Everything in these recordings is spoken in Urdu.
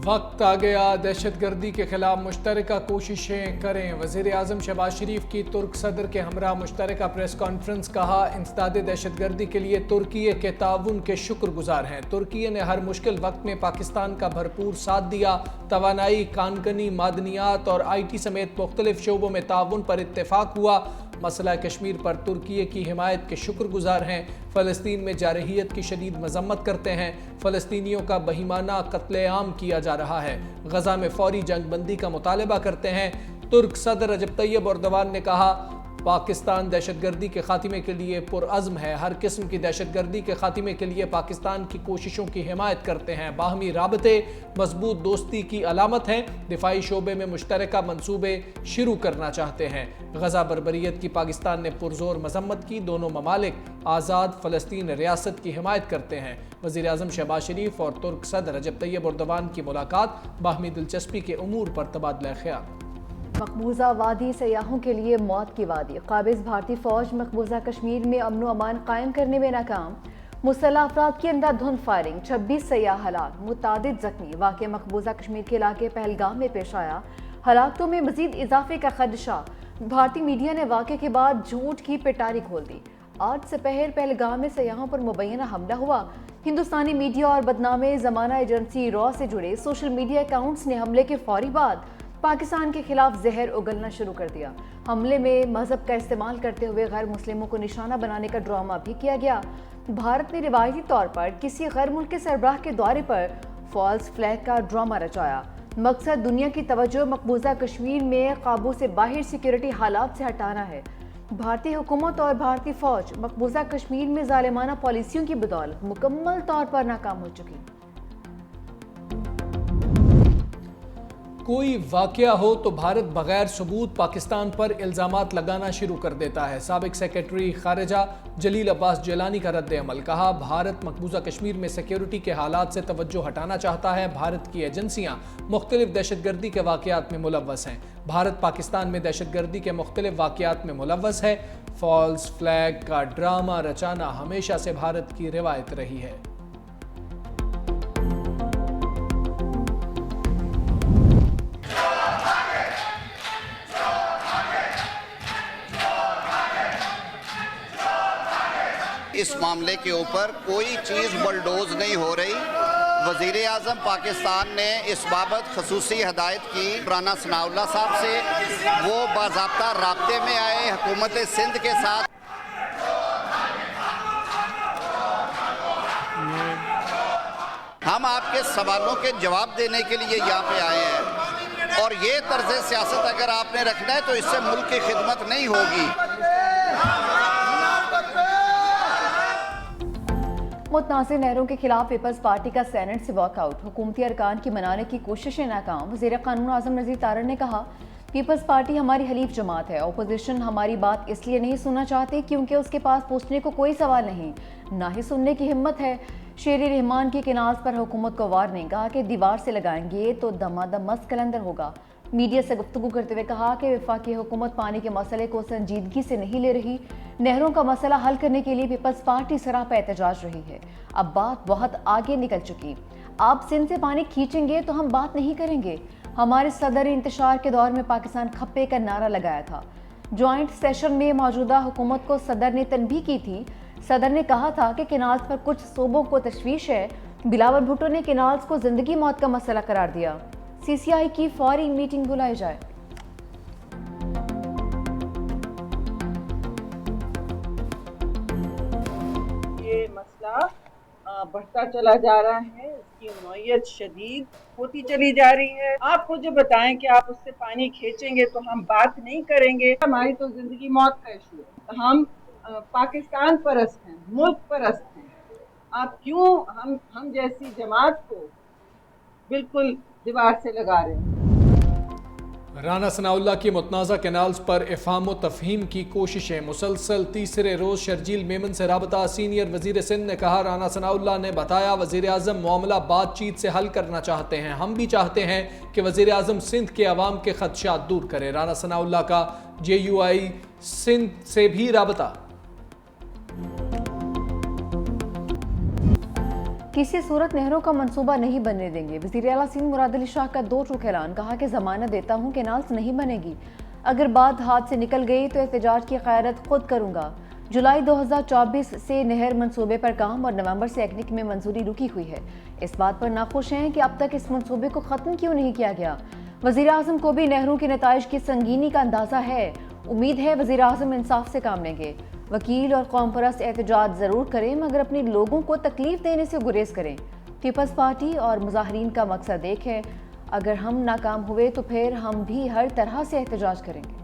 وقت آ گیا دہشت گردی کے خلاف مشترکہ کوششیں کریں۔ وزیر اعظم شہباز شریف کی ترک صدر کے ہمراہ مشترکہ پریس کانفرنس۔ کہا انسداد دہشت گردی کے لیے ترکیے کے تعاون کے شکر گزار ہیں۔ ترکیے نے ہر مشکل وقت میں پاکستان کا بھرپور ساتھ دیا۔ توانائی، کانکنی، معدنیات اور آئی ٹی سمیت مختلف شعبوں میں تعاون پر اتفاق ہوا۔ مسئلہ کشمیر پر ترکیے کی حمایت کے شکر گزار ہیں۔ فلسطین میں جارحیت کی شدید مذمت کرتے ہیں۔ فلسطینیوں کا بہیمانہ قتل عام کیا جا رہا ہے۔ غزہ میں فوری جنگ بندی کا مطالبہ کرتے ہیں۔ ترک صدر رجب طیب ایردوان نے کہا پاکستان دہشت گردی کے خاتمے کے لیے پرعزم ہے۔ ہر قسم کی دہشت گردی کے خاتمے کے لیے پاکستان کی کوششوں کی حمایت کرتے ہیں۔ باہمی رابطے مضبوط دوستی کی علامت ہیں۔ دفاعی شعبے میں مشترکہ منصوبے شروع کرنا چاہتے ہیں۔ غزہ بربریت کی پاکستان نے پرزور مذمت کی۔ دونوں ممالک آزاد فلسطین ریاست کی حمایت کرتے ہیں۔ وزیر اعظم شہباز شریف اور ترک صدر رجب طیب ایردوان کی ملاقات باہمی دلچسپی کے امور پر تبادلہ خیال۔ مقبوضہ وادی سیاحوں کے لیے موت کی وادی۔ قابض بھارتی فوج مقبوضہ کشمیر میں امن و امان قائم کرنے میں ناکام۔ مسلح افراد کی اندھا دھند فائرنگ، 26 سیاح ہلاک، متعدد زخمی۔ واقعہ مقبوضہ کشمیر کے علاقے پہلگام میں پیش آیا۔ ہلاکتوں میں مزید اضافے کا خدشہ۔ بھارتی میڈیا نے واقعے کے بعد جھوٹ کی پٹاری کھول دی۔ آج سپہر پہلگام میں سیاحوں پر مبینہ حملہ ہوا۔ ہندوستانی میڈیا اور بدنام زمانہ ایجنسی را سے جڑے سوشل میڈیا اکاؤنٹس نے حملے کے فوری بعد پاکستان کے خلاف زہر اگلنا شروع کر دیا۔ حملے میں مذہب کا استعمال کرتے ہوئے غیر مسلموں کو نشانہ بنانے کا ڈرامہ بھی کیا گیا۔ بھارت نے روایتی طور پر کسی غیر ملکی سربراہ کے دورے پر فالس فلیگ کا ڈرامہ رچایا۔ مقصد دنیا کی توجہ مقبوضہ کشمیر میں قابو سے باہر سیکیورٹی حالات سے ہٹانا ہے۔ بھارتی حکومت اور بھارتی فوج مقبوضہ کشمیر میں ظالمانہ پالیسیوں کی بدولت مکمل طور پر ناکام ہو چکی۔ کوئی واقعہ ہو تو بھارت بغیر ثبوت پاکستان پر الزامات لگانا شروع کر دیتا ہے۔ سابق سیکرٹری خارجہ جلیل عباس جیلانی کا رد عمل۔ کہا بھارت مقبوضہ کشمیر میں سیکیورٹی کے حالات سے توجہ ہٹانا چاہتا ہے۔ بھارت کی ایجنسیاں مختلف دہشت گردی کے واقعات میں ملوث ہیں۔ بھارت پاکستان میں دہشت گردی کے مختلف واقعات میں ملوث ہے۔ فالس فلیگ کا ڈرامہ رچانا ہمیشہ سے بھارت کی روایت رہی ہے۔ اس معاملے کے اوپر کوئی چیز بلڈوز نہیں ہو رہی۔ وزیر اعظم پاکستان نے اس بابت خصوصی ہدایت کی رانا ثناء اللہ صاحب سے، وہ باضابطہ رابطے میں آئے حکومت سندھ کے ساتھ۔ ہم آپ کے سوالوں کے جواب دینے کے لیے یہاں پہ آئے ہیں، اور یہ طرز سیاست اگر آپ نے رکھنا ہے تو اس سے ملک کی خدمت نہیں ہوگی۔ متنازع نہروں کے خلاف پیپلز پارٹی کا سینٹ سے واک آؤٹ۔ حکومتی ارکان کی منانے کی کوششیں ناکام۔ وزیر قانون اعظم نذیر تارڑ نے کہا پیپلز پارٹی ہماری حلیف جماعت ہے۔ اپوزیشن ہماری بات اس لیے نہیں سننا چاہتی کیونکہ اس کے پاس پوچھنے کو کوئی سوال نہیں، نہ ہی سننے کی ہمت ہے۔ شیر رحمان کی کناز پر حکومت کو وارننگ۔ کہا کہ دیوار سے لگائیں گے تو دمادم مست کلندر ہوگا۔ میڈیا سے گفتگو کرتے ہوئے کہا کہ وفاقی حکومت پانی کے مسئلے کو سنجیدگی سے نہیں لے رہی۔ نہروں کا مسئلہ حل کرنے کے لیے پیپلز پارٹی سراپا احتجاج رہی ہے۔ اب بات بہت آگے نکل چکی۔ آپ سندھ سے پانی کھینچیں گے تو ہم بات نہیں کریں گے۔ ہمارے صدر انتشار کے دور میں پاکستان کھپے کا نعرہ لگایا تھا۔ جوائنٹ سیشن میں موجودہ حکومت کو صدر نے تنبیہ کی تھی۔ صدر نے کہا تھا کہ کینالز پر کچھ صوبوں کو تشویش ہے۔ بلاول بھٹو نے کینالز کو زندگی موت کا مسئلہ قرار دیا۔ سی سی آئی کی فوری میٹنگ بلائی جائے۔ یہ مسئلہ بڑھتا چلا جا رہا ہے، اس کی نوعیت شدید ہوتی چلی جا رہی ہے۔ آپ مجھے بتائیں کہ آپ اس سے پانی کھینچیں گے تو ہم بات نہیں کریں گے؟ ہماری تو زندگی موت کا ایشو ہے۔ ہم پاکستان پرست ہیں، ملک پرست ہیں۔ آپ کیوں ہم جیسی جماعت کو بالکل دیوار سے لگا رہے ہیں؟ رانا ثناء اللہ کی متنازع کینالز پر افہام و تفہیم کی کوششیں مسلسل۔ تیسرے روز شرجیل میمن سے رابطہ۔ سینئر وزیر سندھ نے کہا رانا ثناء اللہ نے بتایا وزیر اعظم معاملہ بات چیت سے حل کرنا چاہتے ہیں۔ ہم بھی چاہتے ہیں کہ وزیر اعظم سندھ کے عوام کے خدشات دور کرے۔ رانا ثناء اللہ کا جے یو آئی سندھ سے بھی رابطہ۔ کسی صورت نہروں کا منصوبہ نہیں بننے دیں گے۔ وزیر اعلیٰ سندھ مراد علی شاہ کا دو ٹوک اعلان، کہا کہ ضمانت دیتا ہوں کینالز نہیں بنے گی، اگر بات ہاتھ سے نکل گئی تو احتجاج کی قیادت خود کروں گا۔ جولائی 2024 سے نہر منصوبے پر کام اور نومبر سے ایکنک میں منظوری رکی ہوئی ہے۔ اس بات پر ناخوش ہیں کہ اب تک اس منصوبے کو ختم کیوں نہیں کیا گیا۔ وزیر اعظم کو بھی نہروں کے نتائج کی سنگینی کا اندازہ ہے، امید ہے وزیر اعظم انصاف سے کام لیں گے۔ وکیل اور قوم پرست احتجاج ضرور کریں مگر اپنے لوگوں کو تکلیف دینے سے گریز کریں۔ پیپلز پارٹی اور مظاہرین کا مقصد ایک ہے، اگر ہم ناکام ہوئے تو پھر ہم بھی ہر طرح سے احتجاج کریں گے۔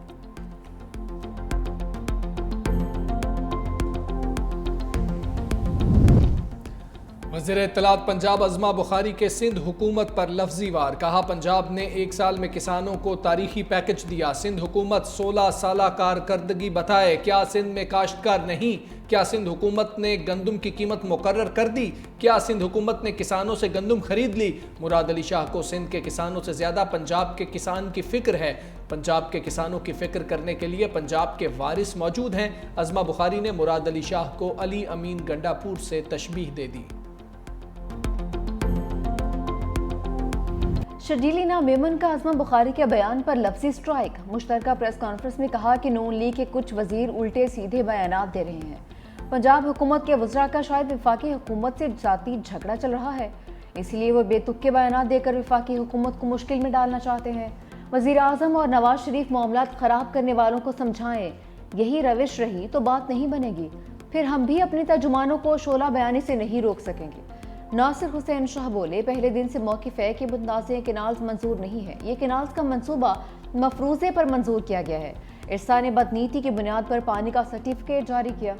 وزیر اطلاعات پنجاب عظمہ بخاری کے سندھ حکومت پر لفظی وار، کہا پنجاب نے 1 سال میں کسانوں کو تاریخی پیکج دیا، سندھ حکومت 16 سالہ کارکردگی بتائے، کیا سندھ میں کاشتکار نہیں؟ کیا سندھ حکومت نے گندم کی قیمت مقرر کر دی؟ کیا سندھ حکومت نے کسانوں سے گندم خرید لی؟ مراد علی شاہ کو سندھ کے کسانوں سے زیادہ پنجاب کے کسان کی فکر ہے، پنجاب کے کسانوں کی فکر کرنے کے لیے پنجاب کے وارث موجود ہیں۔ عظمہ بخاری نے مراد علی شاہ کو علی امین گنڈا پور سے تشبیہ دے دی۔ شرجیلی نام میمن کا عظمہ بخاری کے بیان پر لفظی سٹرائک، مشترکہ پریس کانفرنس میں کہا کہ نون لیگ کے کچھ وزیر الٹے سیدھے بیانات دے رہے ہیں۔ پنجاب حکومت کے وزراء کا شاید وفاقی حکومت سے ذاتی جھگڑا چل رہا ہے، اس لیے وہ بے تک کے بیانات دے کر وفاقی حکومت کو مشکل میں ڈالنا چاہتے ہیں۔ وزیر اعظم اور نواز شریف معاملات خراب کرنے والوں کو سمجھائیں، یہی روش رہی تو بات نہیں بنے گی، پھر ہم بھی اپنے ترجمانوں کو شعلہ بیانی سے نہیں روک سکیں گے۔ ناصر حسین شاہ بولے، پہلے دن سے موقف ہے کہ متنازع کینالز منظور نہیں ہے، یہ کینالز کا منصوبہ مفروضے پر منظور کیا گیا ہے۔ ارسا نے بدنیتی کی بنیاد پر پانی کا سرٹیفکیٹ جاری کیا۔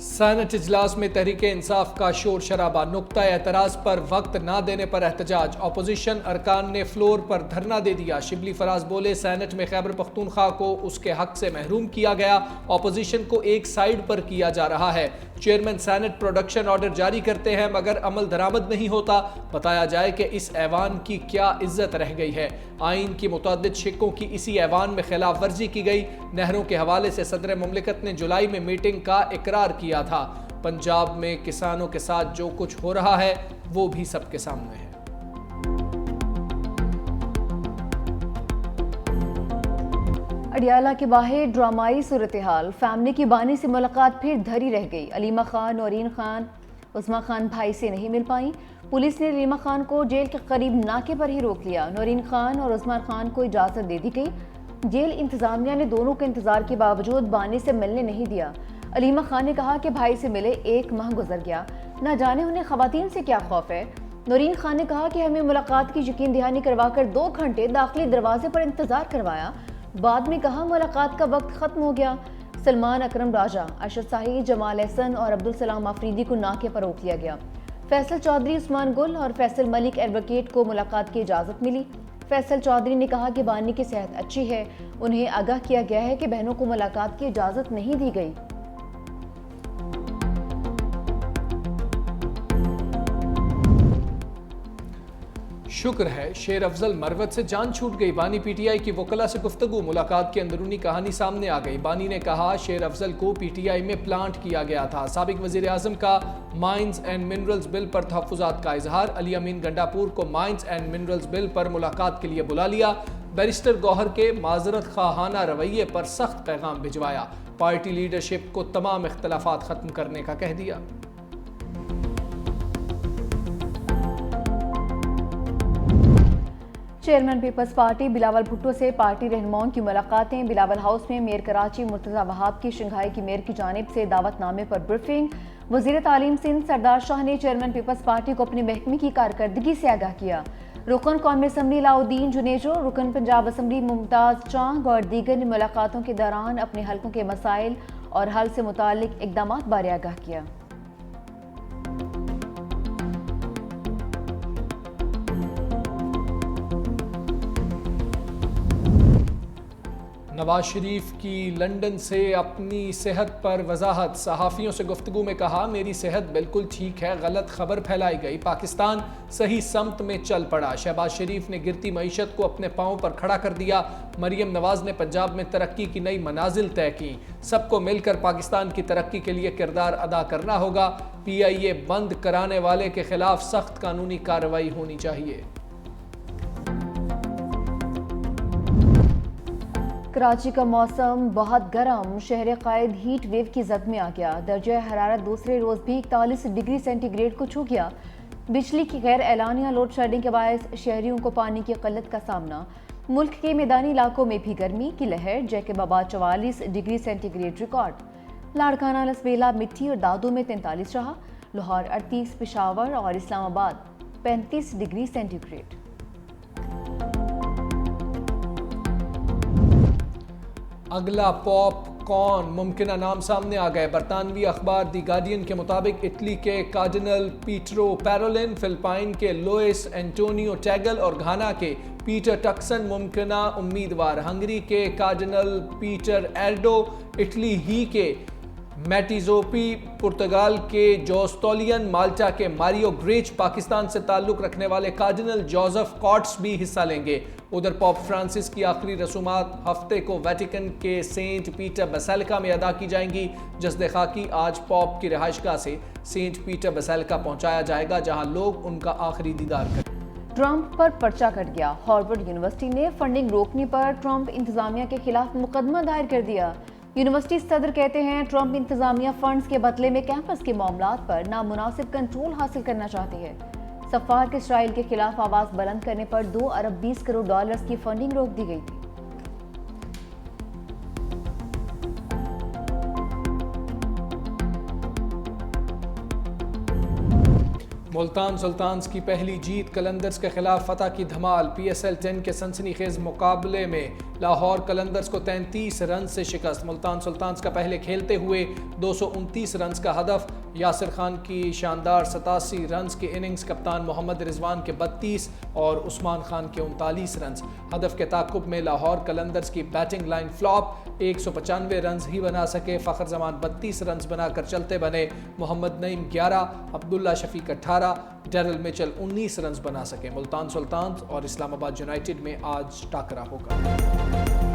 سینٹ اجلاس میں تحریک انصاف کا شور شرابہ، نقطہ اعتراض پر وقت نہ دینے پر احتجاج، اپوزیشن ارکان نے فلور پر دھرنا دے دیا۔ شبلی فراز بولے، سینٹ میں خیبر پختونخوا کو اس کے حق سے محروم کیا گیا، اپوزیشن کو ایک سائیڈ پر کیا جا رہا ہے۔ چیئرمین سینٹ پروڈکشن آرڈر جاری کرتے ہیں مگر عمل درآمد نہیں ہوتا، بتایا جائے کہ اس ایوان کی کیا عزت رہ گئی ہے۔ آئین کی متعدد شقوں کی اسی ایوان میں خلاف ورزی کی گئی۔ نہروں کے حوالے سے صدر مملکت نے جولائی میں میٹنگ کا اقرار کیا تھا۔ پنجاب میں کسانوں کے ساتھ جو کچھ ہو رہا ہے وہ بھی سب کے سامنے ہے۔ اڈیالہ کے باہر ڈرامائی صورتحال، فیملی کی بانی سے ملاقات پھر دھری رہ گئی۔ علیمہ خان، نورین خان، عظمہ خان بھائی سے نہیں مل پائیں، پولیس نے علیمہ خان کو جیل کے قریب ناکے پر ہی روک لیا۔ نورین خان اور عظمہ خان کو اجازت دے دی گئی، جیل انتظامیہ نے دونوں کے انتظار کے باوجود بانی سے ملنے نہیں دیا۔ علیمہ خان نے کہا کہ بھائی سے ملے 1 ماہ گزر گیا، نہ جانے انہیں خواتین سے کیا خوف ہے۔ نورین خان نے کہا کہ ہمیں ملاقات کی یقین دہانی کروا کر 2 گھنٹے داخلی دروازے پر انتظار کروایا، بعد میں کہا ملاقات کا وقت ختم ہو گیا۔ سلمان اکرم راجہ، ارشد سعید، جمال احسن اور عبدالسلام آفریدی کو ناکے پر روک لیا گیا۔ فیصل چودھری، عثمان گل اور فیصل ملک ایڈوکیٹ کو ملاقات کی اجازت ملی۔ فیصل چودھری نے کہا کہ بانی کی صحت اچھی ہے، انہیں آگاہ کیا گیا ہے کہ بہنوں کو ملاقات کی اجازت نہیں دی گئی۔ شکر ہے شیر افضل مروت سے جان چھوٹ گئی، بانی پی ٹی آئی کی وکلا سے گفتگو، ملاقات کی اندرونی کہانی سامنے آ گئی۔ بانی نے کہا شیر افضل کو پی ٹی آئی میں پلانٹ کیا گیا تھا۔ سابق وزیر اعظم کا مائنز اینڈ منرلز بل پر تحفظات کا اظہار، علی امین گنڈا پور کو مائنز اینڈ منرلز بل پر ملاقات کے لیے بلا لیا، بیرسٹر گوہر کے معذرت خواہانہ رویے پر سخت پیغام بھجوایا، پارٹی لیڈرشپ کو تمام اختلافات ختم کرنے کا کہہ دیا۔ چیئرمین پیپلز پارٹی بلاول بھٹو سے پارٹی رہنماؤں کی ملاقاتیں، بلاول ہاؤس میں میئر کراچی مرتضی وہاب کی شنگھائی کی میئر کی جانب سے دعوت نامے پر بریفنگ۔ وزیر تعلیم سندھ سردار شاہ نے چیئرمین پیپلز پارٹی کو اپنے محکمے کی کارکردگی سے آگاہ کیا۔ رکن قومی اسمبلی علاؤالدین جنیجو، رکن پنجاب اسمبلی ممتاز چانگ اور دیگر نے ملاقاتوں کے دوران اپنے حلقوں کے مسائل اور حل سے متعلق اقدامات بارے آگاہ کیا۔ نواز شریف کی لندن سے اپنی صحت پر وضاحت، صحافیوں سے گفتگو میں کہا میری صحت بالکل ٹھیک ہے، غلط خبر پھیلائی گئی، پاکستان صحیح سمت میں چل پڑا۔ شہباز شریف نے گرتی معیشت کو اپنے پاؤں پر کھڑا کر دیا۔ مریم نواز نے پنجاب میں ترقی کی نئی منازل طے کی، سب کو مل کر پاکستان کی ترقی کے لیے کردار ادا کرنا ہوگا، پی آئی اے بند کرانے والے کے خلاف سخت قانونی کارروائی ہونی چاہیے۔ کراچی کا موسم بہت گرم، شہر قائد ہیٹ ویو کی زد میں آ گیا، درجہ حرارت دوسرے روز بھی 41 ڈگری سینٹی گریڈ کو چھو گیا۔ بجلی کی غیر اعلانیہ لوڈ شیڈنگ کے باعث شہریوں کو پانی کی قلت کا سامنا۔ ملک کے میدانی علاقوں میں بھی گرمی کی لہر، Jacobabad 44 degree centigrade record, Larkana, Lasbela, مٹی اور دادو میں 43 رہا، لاہور 38، پشاور اور اسلام آباد 35 ڈگری سینٹی گریڈ۔ اگلا پوپ کون؟ ممکنہ نام سامنے آ گئے۔ برطانوی اخبار دی گارڈین کے مطابق اٹلی کے کارڈنل پیٹرو پیرولن، فلپائن کے لوئس اینٹونیو ٹیگل اور گھانا کے پیٹر ٹکسن ممکنہ امیدوار۔ ہنگری کے کارڈنل پیٹر ایرڈو، اٹلی ہی کے میٹیزوپی، پرتگال کے جوستولین، مالٹا کے ماریو گریچ، پاکستان سے تعلق رکھنے والے کارڈنل جوزف کارٹس بھی حصہ لیں گے۔ ادھر پوپ فرانسس کی آخری رسومات ہفتے کو ویٹیکن کے سینٹ پیٹر بیسیلکا میں ادا کی جائیں گی۔ جسد خاکی آج پوپ کی رہائش گاہ سے سینٹ پیٹر بیسیلکا پہنچایا جائے گا، جہاں لوگ ان کا آخری دیدار کریں۔ ٹرمپ پر پرچہ کٹ گیا، ہارورڈ یونیورسٹی نے فنڈنگ روکنے پر ٹرمپ انتظامیہ کے خلاف مقدمہ دائر کر دیا۔ یونیورسٹی صدر کہتے ہیں ٹرمپ انتظامیہ فنڈز کے بدلے میں کیمپس کے معاملات پر نامناسب کنٹرول حاصل کرنا چاہتی ہے۔ سفارت اسرائیل کے خلاف آواز بلند کرنے پر 2 ارب 20 کروڑ ڈالرز کی فنڈنگ روک دی گئی تھی۔ ملتان سلطانز کی پہلی جیت، قلندرز کے خلاف فتح کی دھمال۔ پی ایس ایل 10 کے سنسنی خیز مقابلے میں لاہور قلندرز کو 33 رنز سے شکست۔ ملتان سلطانز کا پہلے کھیلتے ہوئے 229 رنز کا ہدف، یاسر خان کی شاندار 87 رنز کی اننگز، کپتان محمد رضوان کے 32 اور عثمان خان کے 39 رنز۔ ہدف کے تعاقب میں لاہور قلندرز کی بیٹنگ لائن فلاپ، 195 رنز ہی بنا سکے۔ فخر زمان 32 رنز بنا کر چلتے بنے، محمد نعیم 11، عبداللہ شفیق 18، ڈیرل میچل 19 رنز بنا سکے۔ ملتان سلطانز اور اسلام آباد یونائیٹڈ میں آج ٹاکرا ہوگا۔